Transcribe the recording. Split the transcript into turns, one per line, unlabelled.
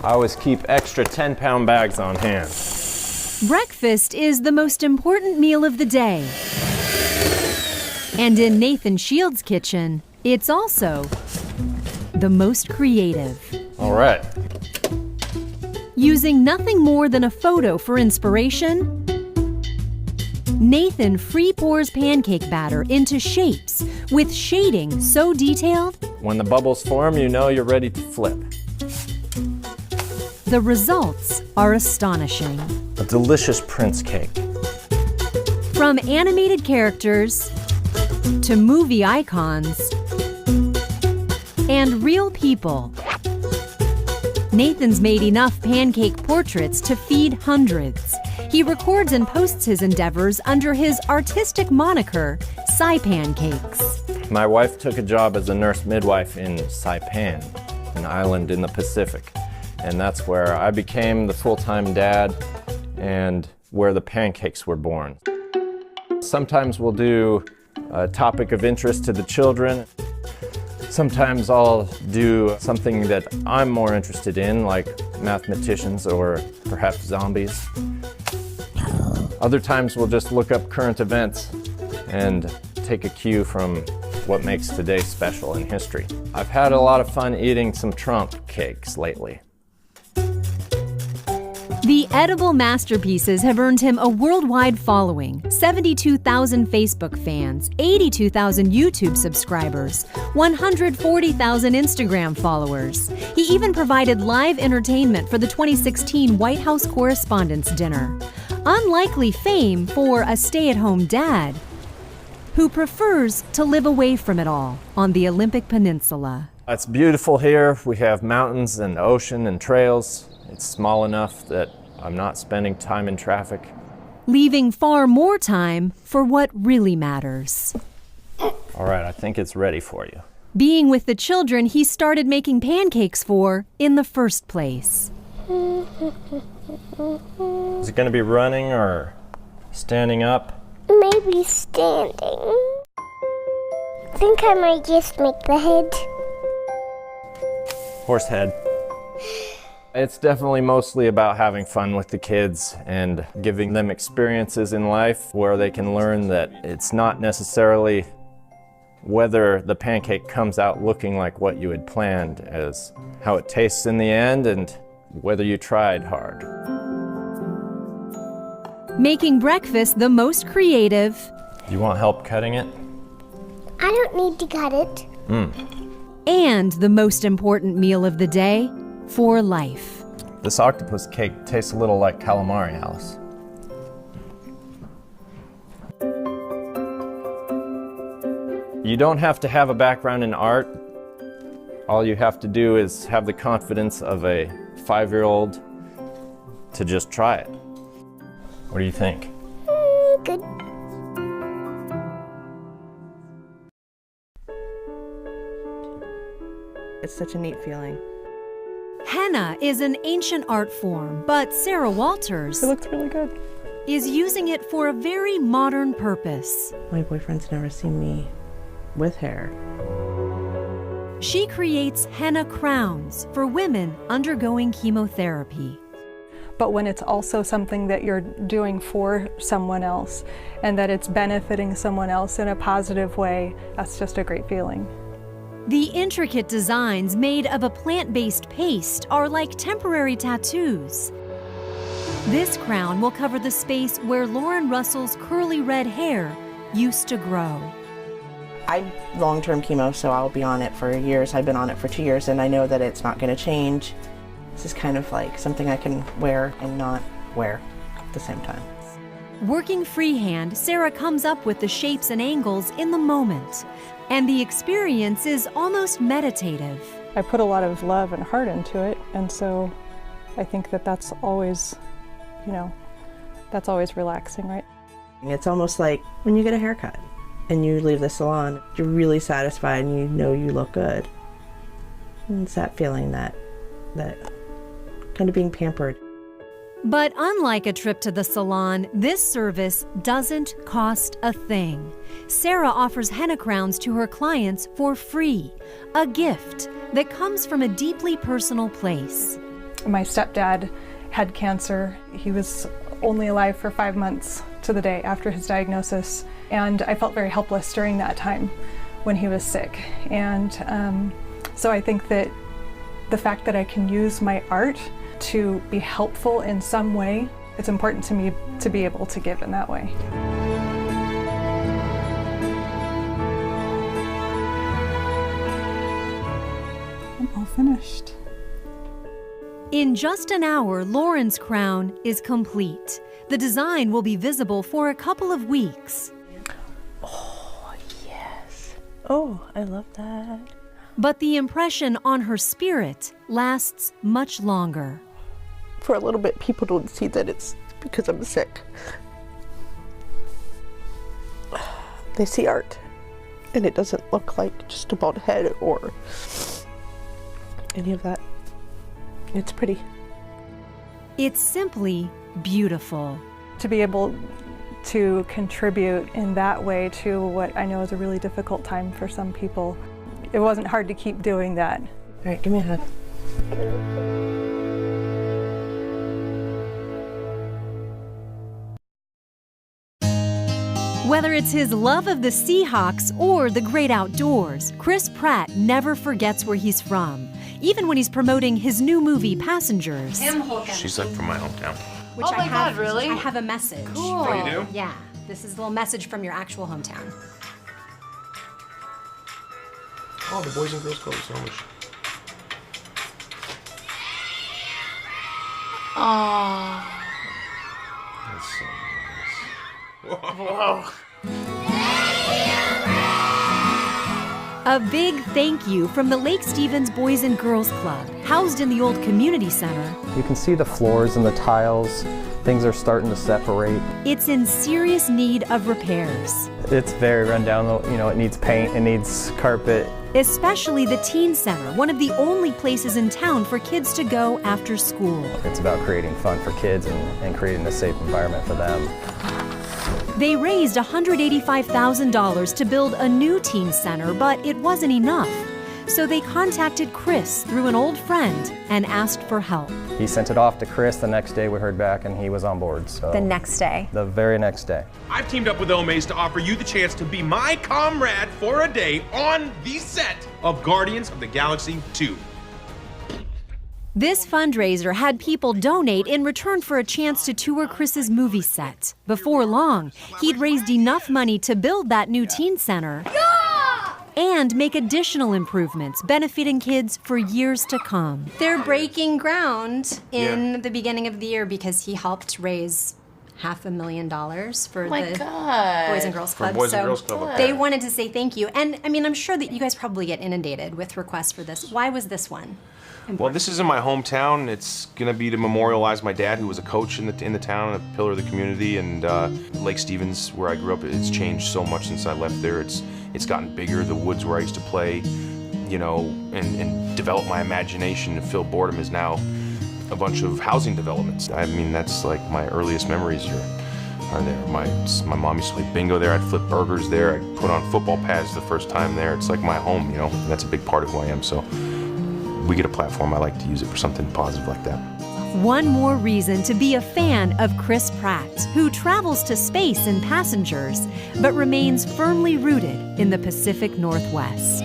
I always keep extra 10-pound bags on hand.
Breakfast is the most important meal of the day. And in Nathan Shields' kitchen, it's also the most creative.
All right.
Using nothing more than a photo for inspiration, Nathan free-pours pancake batter into shapes with shading so detailed,
When the bubbles form, you know you're ready to flip.
the results are astonishing.
A delicious Prince cake.
From animated characters to movie icons and real people, Nathan's made enough pancake portraits to feed hundreds. He records and posts his endeavors under his artistic moniker, Saipan Cakes.
My wife took a job as a nurse midwife in Saipan, an island in the Pacific. And that's where I became the full-time dad and where the pancakes were born. Sometimes we'll do a topic of interest to the children. Sometimes I'll do something that I'm more interested in, like mathematicians or perhaps zombies. Other times we'll just look up current events and take a cue from what makes today special in history. I've had a lot of fun eating some Trump cakes lately.
The edible masterpieces have earned him a worldwide following, 72,000 Facebook fans, 82,000 YouTube subscribers, 140,000 Instagram followers. He even provided live entertainment for the 2016 White House Correspondents' Dinner. Unlikely fame for a stay-at-home dad who prefers to live away from it all on the Olympic Peninsula.
It's beautiful here. We have mountains and ocean and trails. It's small enough that I'm not spending time in traffic.
Leaving far more time for what really matters.
All right, I think it's ready for you.
Being with the children he started making pancakes for in the first place.
Is it going to be running or standing up?
Maybe standing. I think I might just make the head.
Horse head. It's definitely mostly about having fun with the kids and giving them experiences in life where they can learn that it's not necessarily whether the pancake comes out looking like what you had planned, as how it tastes in the end and whether you tried hard.
Making breakfast the most creative.
You want help cutting it?
I don't need to cut it.
And the most important meal of the day for life.
This octopus cake tastes a little like calamari, Alice. You don't have to have a background in art. All you have to do is have the confidence of a 5-year-old to just try it. What do you think?
Good.
It's such a neat feeling.
Henna is an ancient art form, but Sarah Walters
It looks really good.
is using it for a very modern purpose.
My boyfriend's never seen me with hair.
She creates henna crowns for women undergoing chemotherapy.
But when it's also something that you're doing for someone else and that it's benefiting someone else in a positive way, that's just a great feeling.
The intricate designs made of a plant-based paste are like temporary tattoos. This crown will cover the space where Lauren Russell's curly red hair used to grow.
I long-term chemo, so I'll be on it for years. I've been on it for 2 years, and I know that it's not going to change. This is kind of like something I can wear and not wear at the same time.
Working freehand, Sarah comes up with the shapes and angles in the moment, and the experience is almost meditative.
I put a lot of love and heart into it, and so I think that that's always, that's always relaxing, right?
It's almost like when you get a haircut and you leave the salon, you're really satisfied and you know you look good. And it's that feeling that kind of being pampered.
But unlike a trip to the salon, this service doesn't cost a thing. Sarah offers henna crowns to her clients for free, a gift that comes from a deeply personal place.
My stepdad had cancer. He was only alive for 5 months to the day after his diagnosis, and I felt very helpless during that time when he was sick. And so I think that the fact that I can use my art to be helpful in some way, it's important to me to be able to give in that way. I'm all finished.
In just an hour, Lauren's crown is complete. The design will be visible for a couple of weeks.
Oh, yes. Oh, I love that.
But the impression on her spirit lasts much longer.
For a little bit, people don't see that it's because I'm sick. They see art, and it doesn't look like just a bald head or any of that. It's pretty.
It's simply beautiful.
To be able to contribute in that way to what I know is a really difficult time for some people, it wasn't hard to keep doing that.
All right, give me a hug.
Whether it's his love of the Seahawks or the great outdoors, Chris Pratt never forgets where he's from, even when he's promoting his new movie, Passengers.
Holcomb.
She's like from my hometown.
Which I have, really?
I have a message.
Cool.
Oh, you do?
Yeah, this is a little message from your actual hometown.
Oh, the Boys and Girls Club so much.
Aww.
That's so nice.
Whoa.
A big thank you from the Lake Stevens Boys and Girls Club, housed in the old community center.
You can see the floors and the tiles. Things are starting to separate.
It's in serious need of repairs,
It's very run down. You know, it needs paint, it needs carpet.
especially the teen center, one of the only places in town for kids to go after school.
It's about creating fun for kids and creating a safe environment for them.
They raised $185,000 to build a new teen center, but it wasn't enough. So they contacted Chris through an old friend and asked for help.
He sent it off to Chris. The next day we heard back and he was on board. So
The next day.
the very next day.
I've teamed up with EMMYS to offer you the chance to be my comrade for a day on the set of Guardians of the Galaxy 2.
This fundraiser had people donate in return for a chance to tour Chris's movie set. Before long, he'd raised enough money to build that new teen center and make additional improvements benefiting kids for years to come.
They're breaking ground in the beginning of the year because he helped raise $500,000 for the
God.
Boys and Girls Club.
Boys and Girls Club, okay.
They wanted to say thank you. And I mean, I'm sure that you guys probably get inundated with requests for this. Why was this one?
Well, this is in my hometown. It's gonna be to memorialize my dad, who was a coach in the town, a pillar of the community. And Lake Stevens, where I grew up, it's changed so much since I left there. It's gotten bigger. The woods where I used to play, you know, and develop my imagination and fill boredom is now a bunch of housing developments. I mean, that's like my earliest memories are there. My mom used to play bingo there. I'd flip burgers there. I'd put on football pads the first time there. It's like my home, you know. And that's a big part of who I am. So we get a platform, I like to use it for something positive like that.
One more reason to be a fan of Chris Pratt, who travels to space in Passengers, but remains firmly rooted in the Pacific Northwest.